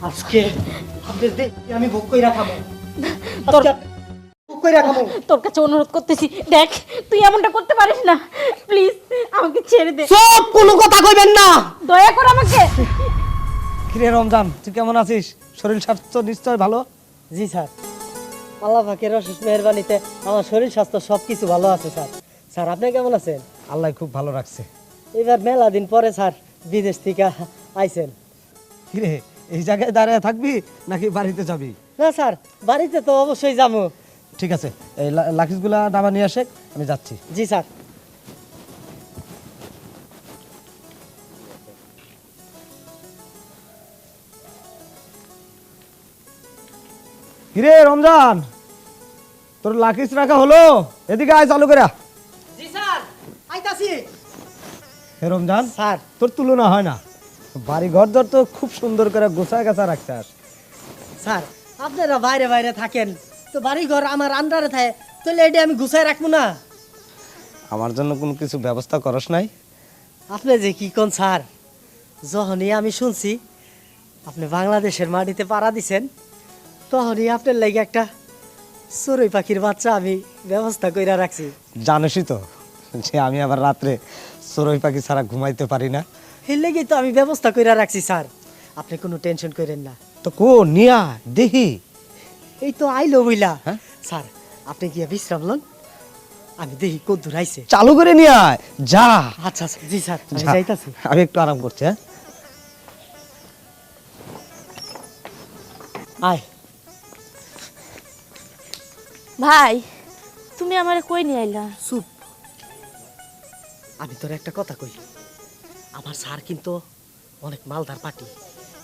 আজকে আপনাদের দেখে আমি ভোগ কইরা খাবো। তোর ভোগ কইরা খাবো। তোর কাছে অনুরোধ করতেছি, দেখ তুই এমনটা করতে পারিস না, প্লিজ আমাকে ছেড়ে দে, সব কোনো কথা কইবেন না। দয়া করে আমাকে। কিরে রমজান, তুই কেমন আছিস? শরীর স্বাস্থ্য নিশ্চয় ভালো? জি স্যার, আল্লাহ পাকের অশেষ মেহেরবানিতে আমার শরীর স্বাস্থ্য সবকিছু ভালো আছে স্যার। স্যার আপনি কেমন আছেন? আল্লাহ খুব ভালো রাখছে। এবার মেলা দিন পরে স্যার বিদেশ থেকে আইছেন। কিরে, এই জায়গায় দাঁড়িয়ে থাকবি নাকি বাড়িতে যাবি? না স্যার, বাড়িতে তো অবশ্যই যাবো। ঠিক আছে, এই লাকিসগুলা ডাবা নিয়ে আসে, আমি যাচ্ছি। জি স্যার। কিরে রমজান, তোর লাকিস রাখা হলো? এদিকে আয়, চালু করে। জি স্যার, আইতাছি। হে রমজান, স্যার তোর তুলনা হয় না। বাড়ি ঘর দর তো খুব সুন্দর করে গোছায় গাছা রাখছিস। স্যার আপনারা বাইরে বাইরে থাকেন, তো বাড়ি ঘর আমার আন্ডারে থাকে, তাহলে এটা আমি গুছাই রাখবো না? আমার জন্য কোনো কিছু ব্যবস্থা করস নাই? আপনি যে কি কোন স্যার, যখনই আমি শুনছি আপনি বাংলাদেশের মাটিতে পাড়া দিছেন, তখনই আপনার লাগে একটা চড়ুই পাখির বাচ্চা আমি ব্যবস্থা কইরা রাখছি। জানিসই তো যে আমি আবার রাত্রে চড়ুই পাখি ছাড়া ঘুমাইতে পারি না। এর লেগেই তো আমি ব্যবস্থা কইরা রাখছি স্যার, আপনি কোনো টেনশন করেন না। তো কো নিয়া দেখি। এই তো আইলো বইলা। হ্যাঁ? স্যার আপনি গিয়া বিশ্রাম লন, আমি দেখি কদ্দুর আইছে। চালু করে নিয়ে আয়, যা। আচ্ছা আচ্ছা, জি স্যার আমি যা। যাইতাছি। আমি একটু আরাম করছি। হ্যাঁ, আয়। ভাই তুমি আমারে কই নিয়ে আইলা? চুপ, আমি তোর একটা কথা কই। আমার স্যার কিন্তু অনেক মালদার পার্টি,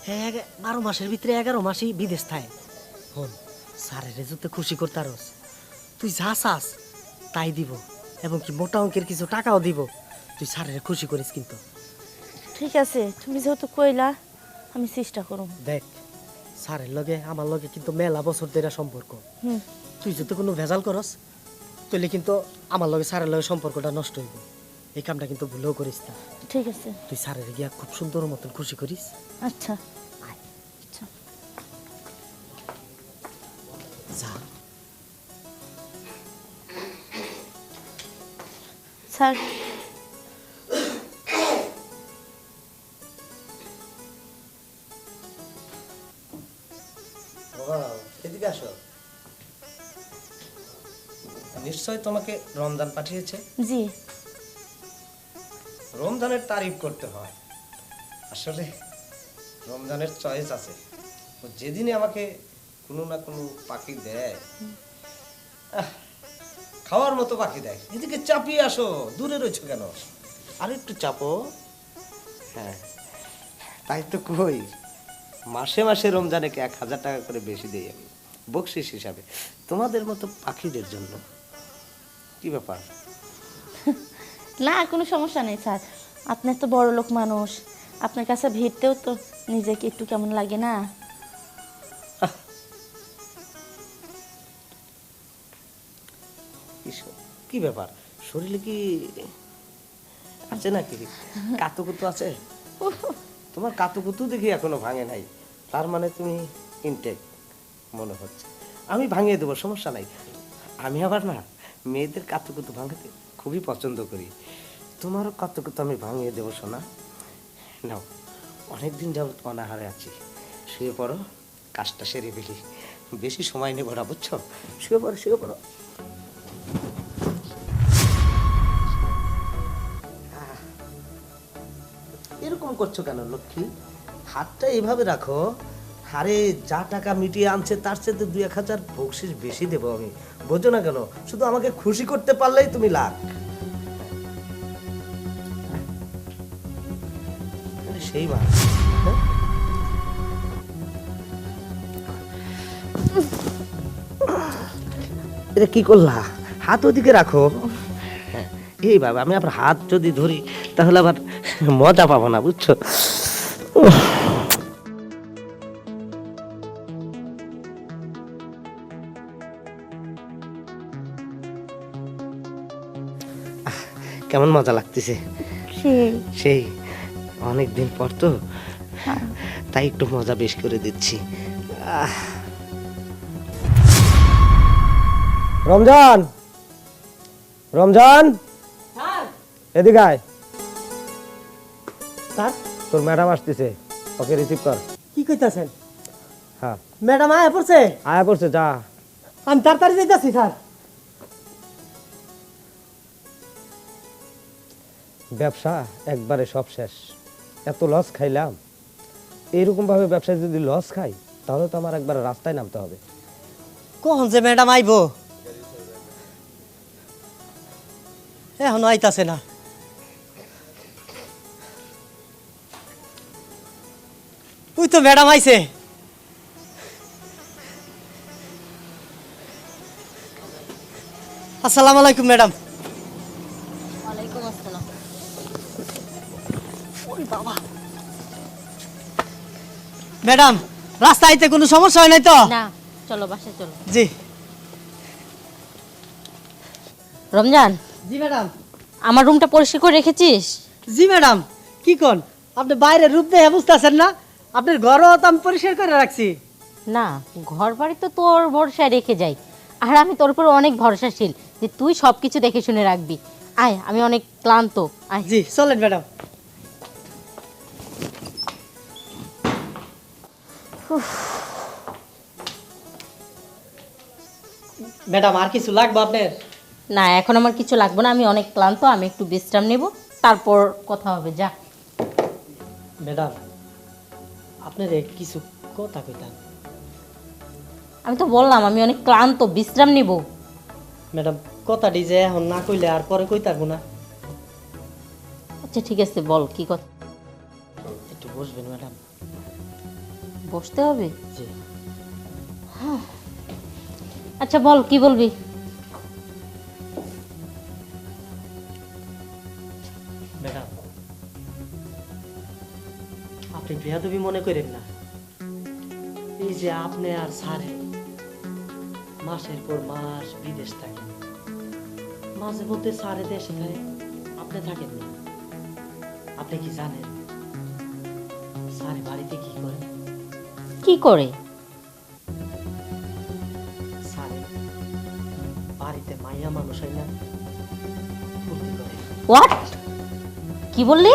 হ্যাঁ 12 মাসের ভিতরে 11 মাসই বিদেশ থাকে। হন, স্যারের যদি খুশি করতারস, তুই যা চাস তাই দিব, এবং কি মোটা অঙ্কের কিছু টাকাও দিব। তুই স্যারের খুশি করিস কিন্তু। ঠিক আছে, তুমি যেহেতু কইলা আমি চেষ্টা করব। দেখ, স্যারের লগে আমার লগে কিন্তু মেলা বছর ধরে সম্পর্ক। হুম, তুই যদি কোনো ভেজাল করস, তাহলে কিন্তু আমার লগে স্যারের লগে সম্পর্কটা নষ্ট হইব। এই কামটা কিন্তু ভুলেও করিস না। ঠিক আছে। তুই স্যারের গিয়া খুব সুন্দর মতন খুশি করিস। আচ্ছা আচ্ছা। যা। স্যার এদিকে আসো। নিশ্চয় তোমাকে রমজান পাঠিয়েছে। জি। রমজানের তারিফ করতে হয়। আসলে রমজানের চয়েস আছে। ও যেদিনই আমাকে কোনো না কোনো পাখি দেয়, খাওয়ার মতো পাখি দেয়। এদিকে চাপিয়ে আসো, দূরে রয়েছো কেন? আর একটু চাপো। হ্যাঁ, তাই তো কই, মাসে মাসে রমজানে 1000 টাকা করে বেশি দেই আমি বকশিস হিসাবে, তোমাদের মতো পাখিদের জন্য। কি ব্যাপার? না, কোনো সমস্যা নেই স্যার, আপনি তো বড় লোক মানুষ, আপনার কাছে ভিড়তেও তো নিজেকে একটু কেমন লাগে না? কি ব্যাপার, শরীরে কি আছে নাকি? কাতুকুতু আছে? তোমার কাতুকুতু দেখি এখনো ভাঙে নাই, তার মানে তুমি ইনটেক মনে হচ্ছে। আমি ভাঙিয়ে দেবো, সমস্যা নাই। আমি আবার না মেয়েদের কাতুকুতু ভাঙাতে খুবই পছন্দ করি। তোমারও কাতুকুতু আমি ভাঙিয়ে দেবো সোনা। নাও, অনেকদিন যাবত অনাহারে আছি, শুয়ে পড়ো, কাজটা সেরে ফেলি। বেশি সময় নেবো না, বুঝছো? শুয়ে পড়ো, শুয়ে পড়ো। এরকম করছো কেন লক্ষ্মী? হাতটা এভাবে রাখো। আরে যা টাকা মিটিয়ে আনছে তার চেয়ে 2-1000 বকশিশ বেশি দেবো আমি, বোঝো না কেন? শুধু আমাকে খুশি করতে পারলেই তুমি লাখ। সেই মা, এটা কি করলা? হাত ওদিকে রাখো। এই বাবা, আমি আবার হাত যদি ধরি তাহলে আবার মজা পাবো না, বুঝছো? কেমন মজা লাগতেছে? সেই সেই অনেকদিন পর তো, তাই তাই একটু মজা বেশ করে দিচ্ছি। রমজান, রমজান, এদিকে আয়। স্যার তোর ম্যাডাম আসতেছে, ওকে রিসিভ কর। কি কইতাছেন? হ্যাঁ ম্যাডাম আয়া পড়ছে? আয়া পড়ছে, যা। আমি তাড়াতাড়ি যাইতাছি স্যার। ব্যবসা একবারে সব শেষ, এত লস খাইলাম। এইরকম ভাবে ব্যবসায় যদি লস খাই তাহলে তো আমার একবার রাস্তায় নামতে হবে। কখন যে ম্যাডাম আইবো? এখনো আইতাছে না। ওই তো ম্যাডাম আইছে। আসসালামু আলাইকুম ম্যাডাম। ওয়ালাইকুম আসসালাম। ম্যাডাম রাস্তা আইতে কোনো সমস্যা হয় নাই তো? না, চলো বাসে চলো। জি রমজান, জি ম্যাডাম। আমার রুমটা পরিষ্কার করে রেখেছিস? জি ম্যাডাম। কি কোন আপনি বাইরের রূপ দেখে বুঝতেছেন না? আপনার ঘরও তো আমি পরিষ্কার করে রাখছি। না, ঘর বাড়ি তো তোর ভরসায় রেখে যাই, আর আমি তোর উপর অনেক ভরসাশীল যে তুই সব কিছু দেখে শুনে রাখবি। আয়, আমি অনেক ক্লান্ত। আয়। জি চলেন ম্যাডাম। ম্যাডাম আর কিছু লাগবে আপনার? না, এখন আমার কিছু লাগবে না, আমি অনেক ক্লান্ত, আমি একটু বিশ্রাম নেব, তারপর কথা হবে। যা। ম্যাডাম আপনার কিছু কথা কইতাম। আমি তো বললাম আমি অনেক ক্লান্ত, বিশ্রাম নিব। ম্যাডাম কথাটি যে এখন না কইলে আর পরে কই থাকবো না। আচ্ছা ঠিক আছে, বল কি কথা। একটু বসবেন ম্যাডাম? বসতে হবে? জি। আচ্ছা বল, কি বলবি। ম্যাডাম আপনি বেয়াদবি মনে করেন না। এই যে আপনি আর স্যারে মাসের পর মাস বিদেশ থাকেন, মাঝে মধ্যে স্যারে দেশে থাকে, আপনি থাকেন না। আপনি কি জানেন স্যারে বাড়িতে কি করে? কি করে? স্যারে বাড়িতে মাইয়া মানুষ হয় না, ফুর্তি করে। হোয়াট? কি বললি?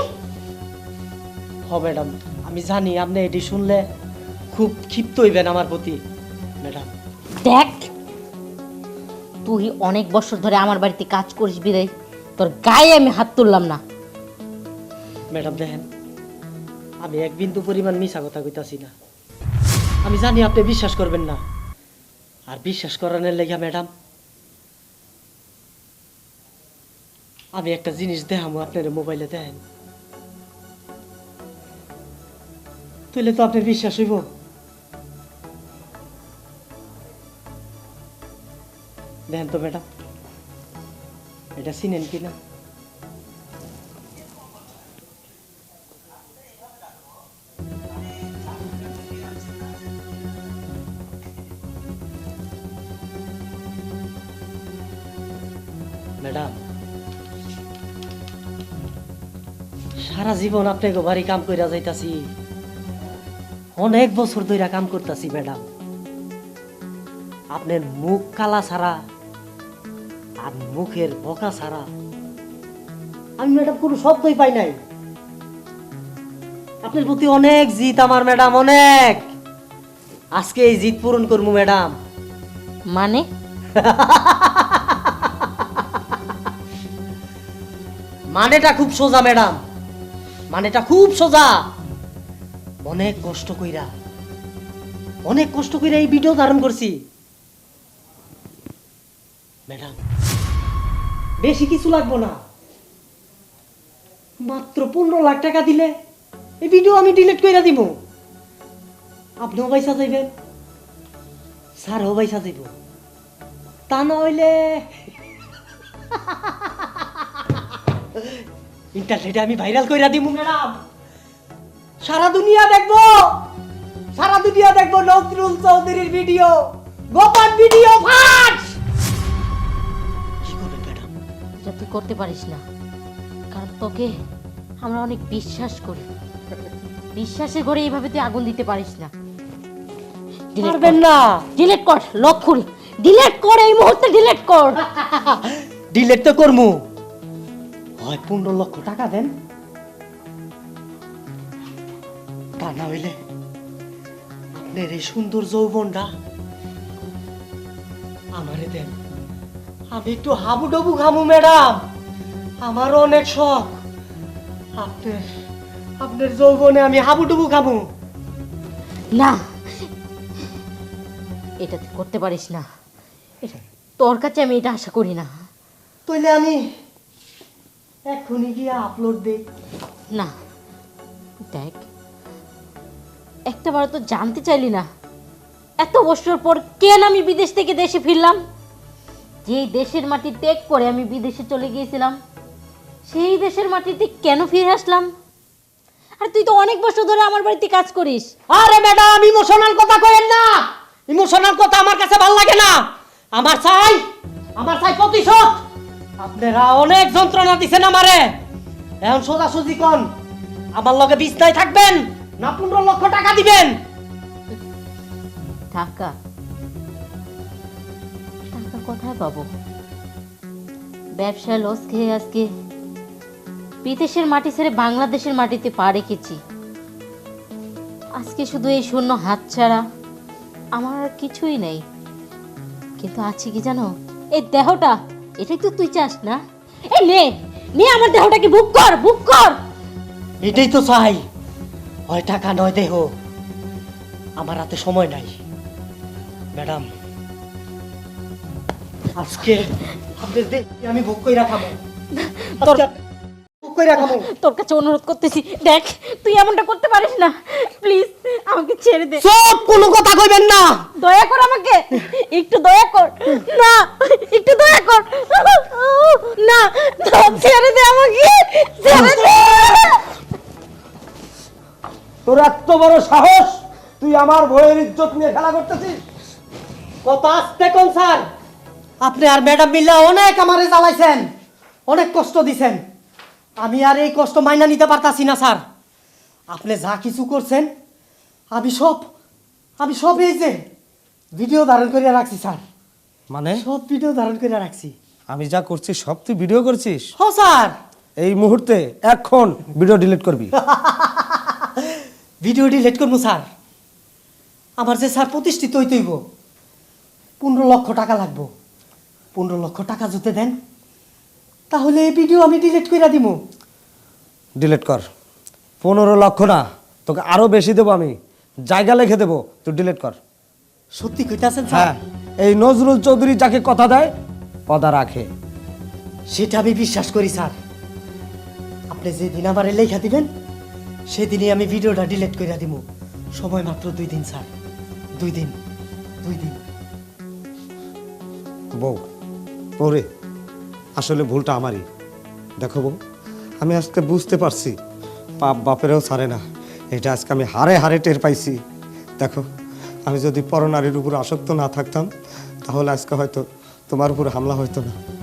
হ ম্যাডাম, আমি জানি আপনি এটি শুনলে খুব ক্ষিপ্ত হইবেন আমার প্রতি। ম্যাডাম দেখ, তুই অনেক বছর ধরে আমার বাড়িতে কাজ করিস বিদায় তোর গায়ে আমি হাত তুললাম না। ম্যাডাম দেখেন, আমি এক বিন্দু পরিমাণ মিছা কথা কইতাছি না। আমি জানি আপনি বিশ্বাস করবেন না, আর বিশ্বাস করানোর লেগে ম্যাডাম আমি একটা জিনিস দেখামো আপনার মোবাইলে। দেখেন তাহলে তো আপনার বিশ্বাস হইব। দেখেন তো ম্যাডাম, এটা চিনেন কিনা? ম্যাডাম সারা জীবন আপনাকে বাড়ি কাম কইরা যাইতাছি, অনেক বছর ধইরা কাম করতাছি ম্যাডাম। আপনার মুখ কালা ছাড়া আর মুখের বকা ছাড়া আমি ম্যাডাম কোনো শব্দই পাই নাই। আপনার প্রতি অনেক জিত আমার ম্যাডাম, অনেক। আজকে এই জিত পূরণ করবো ম্যাডাম। মানে? মানেটা খুব সোজা ম্যাডাম, মানেটা খুব সোজা। অনেক কষ্ট কইরা এই ভিডিও ধারণ করছি ম্যাডাম। বেশি কিছু লাগবো না, মাত্র 15 লাখ টাকা দিলে এই ভিডিও আমি ডিলিট কইরা দিব। আপনিও পয়সা যাইবেন, স্যারও পয়সা যাইব। তা না হইলে ইন্টারনেটে আমি ভাইরাল কইরা দিব ম্যাডাম। সারা দুনিয়া দেখবো নজরুল চৌধুরীর ভিডিও, গোপন ভিডিও ফাঁস। কি করবেন ম্যাডাম? এটা তুই করতে পারিস না, কারণ তোকে আমরা অনেক বিশ্বাস করি। বিশ্বাসের ঘরে এইভাবে তুই আগুন দিতে পারিস না। পারবেন না। ডিলিট কর, লক করি, ডিলিট কর, এই মুহূর্তে ডিলিট কর। ডিলেট তো করমু। হয় 15 লক্ষ টাকা দেন, তা না হইলে আপনার এই সুন্দর যৌবনটা আমারে দেন। আমি একটু হাবুডুবু খামু ম্যাডাম, আমার অনেক শখ। আপনার যৌবনে আমি হাবুডুবু খামু। না, এটা তুই করতে পারিস না। তোর কাছে আমি এটা আশা করি না। তাইলে আমি এখনই গিয়ে আপলোড দেই। না, দেখ, একটা বার তো জানতে চাইলি না এত বছর পর কেন আমি বিদেশ থেকে দেশে ফিরলাম? যেই দেশের মাটি ত্যাগ করে আমি বিদেশে চলে গিয়েছিলাম, সেই দেশের মাটিতে কেন ফিরে আসলাম? আর তুই তো অনেক বছর ধরে আমার বাড়িতে কাজ করিস। আরে ম্যাডাম, ইমোশনাল কথা কইেন না। ইমোশনাল কথা আমার কাছে ভালো লাগে না। আমার চাই প্রতিশোধ। আপনারা অনেক যন্ত্রণা দিছেন আমারে। এখন সোজাসুজি কোন, আমার লগে বিছনায় থাকবেন না 15 লক্ষ টাকা দিবেন? টাকা টাকা কোথায় পাবো? ব্যবসায় লস খেয়ে আজকে বিদেশের মাটি ছেড়ে বাংলাদেশের মাটিতে পা রেখেছি। আজকে শুধু এই শূন্য হাত ছাড়া আমার আর কিছুই নেই। কিন্তু আছে কি জানো, এই দেহটা, এটাই তো তুই চাস না? এই নে নে, আমার দেহটাকে বুক কর। এটাই তো চাই, হয় টাকা নয় দেহ। আমার হাতে সময় নাই ম্যাডাম। আজকে আপনাদের দেহ আমি ভোগ কইরা খাবো। ভোগ কইরা খাবো। তোর কাছে অনুরোধ করতেছি, দেখ তুই এমনটা করতে পারিস না। প্লিজ আমাকে ছেড়ে দে। সব কোনো কথা কইবেন না। দয়া কর, আমাকে একটু দয়া কর। না, একটু দয়া কর। না, ছেড়ে দে আমাকে, ছেড়ে দে। তোর এত বড় সাহস, তুই আমার বইয়ের ইজ্জত নিয়ে খেলা করতেছিস? কত আসতে কোন স্যার? আপনি আর ম্যাডাম মিল্লা অনেক আমারে জ্বালাইছেন, অনেক কষ্ট দিছেন। আমি আর এই কষ্ট মাইনা নিতে পারতাছি না স্যার। আপনি যা কিছু করছেন আমি সব এই যে ভিডিও ধারণ করে রাখছি স্যার। মানে সব ভিডিও ধারণ করে রাখছি। আমি যা করছি সব তুই ভিডিও করছিস? হ স্যার। এই মুহূর্তে এখন ভিডিও ডিলিট করবি। ভিডিও ডিলিট করবো স্যার। আমার যে স্যার প্রতিষ্ঠিত হইতেইব, 15 লক্ষ টাকা লাগবো। 15 লক্ষ টাকা যদি দেন তাহলে এই ভিডিও আমি ডিলিট করে দিব। ডিলিট কর। 15 লক্ষ না, তোকে আরো বেশি দেবো আমি, জায়গা লিখে দেবো, তুই ডিলিট কর। সত্যি কইতাছেন স্যার? হ্যাঁ, এই নজরুল চৌধুরী যাকে কথা দেয় কথা রাখে। সেটা আমি বিশ্বাস করি স্যার। আপনি যেদিন আমারে লেখা দিবেন সেদিনই আমি ভিডিওটা ডিলিট করে দিব। সময় মাত্র 2 দিন স্যার, 2 দিন। বউ, ওরে আসলে ভুলটা আমারই। দেখো বউ, আমি আজকে বুঝতে পারছি পাপ বাপেরও ছাড়ে না, এটা আজকে আমি হারে হারে টের পাইছি। দেখো, আমি যদি পরনারীর উপর আসক্ত না থাকতাম তাহলে আজকে হয়তো তোমার উপর হামলা হইতো না।